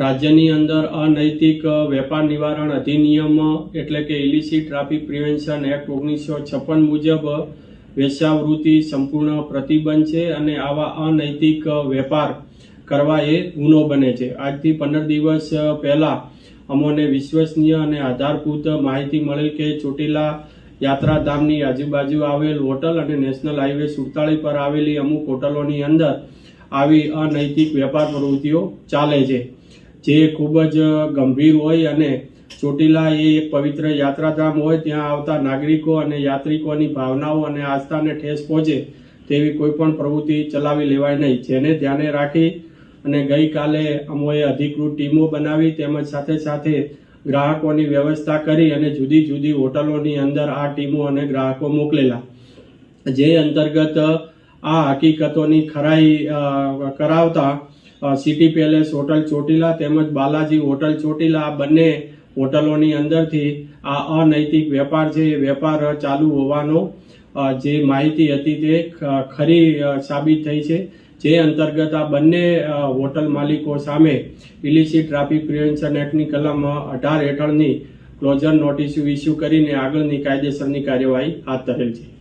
રાજ્યની અંદર અનૈતિક વેપાર નિવારણ અધિનિયમ એટલે કે ઇલિસિટ ટ્રાફિક પ્રિવેન્શન એક્ટ 1956 મુજબ વેશ્યાવૃત્તિ સંપૂર્ણ પ્રતિબંધ છે અને આવા અનૈતિક વેપાર કરવા એ ગુનો બને છે। આજથી 15 દિવસ પહેલા અમોને વિશ્વસનીય અને આધારભૂત માહિતી મળેલ કે ચોટીલા યાત્રાધામની આજુબાજુ આવેલ હોટલ અને નેશનલ હાઈવે 47 પર આવેલી અમુક હોટલોની અંદર આવી અનૈતિક વેપાર પ્રવૃત્તિઓ ચાલે છે, જે ખૂબ જ ગંભીર હોય અને ચોટીલા એ એક પવિત્ર યાત્રાધામ હોય, ત્યાં આવતા નાગરિકો અને યાત્રિકોની ભાવનાઓ અને આસ્થાને ઠેસ પહોંચે તેવી કોઈ પણ પ્રવૃત્તિ ચલાવી લેવાય નહીં, જેને ધ્યાને રાખી અને ગઈકાલે અમોએ અધિકૃત ટીમો બનાવી તેમજ સાથે સાથે ગ્રાહકોની વ્યવસ્થા કરી અને જુદી જુદી હોટલોની અંદર આ ટીમો અને ગ્રાહકો મોકલેલા, જે અંતર્ગત આ હકીકતોની ખરાઈ કરાવતા સિટી પેલેસ હોટલ ચોટીલા તેમજ બાલાજી હોટલ ચોટીલા આ બંને હોટલોની અંદરથી આ અનૈતિક વેપાર છે એ વેપાર ચાલુ હોવાનો જે માહિતી હતી તે ખરી સાબિત થઈ છે, જે અંતર્ગત આ બંને હોટલ માલિકો સામે ઇલિસિટ ટ્રાફિક પ્રિવેન્શન એક્ટની કલમ 18 હેઠળની ક્લોઝર નોટિસ ઇસ્યુ કરીને આગળની કાયદેસરની કાર્યવાહી હાથ ધરેલ છે।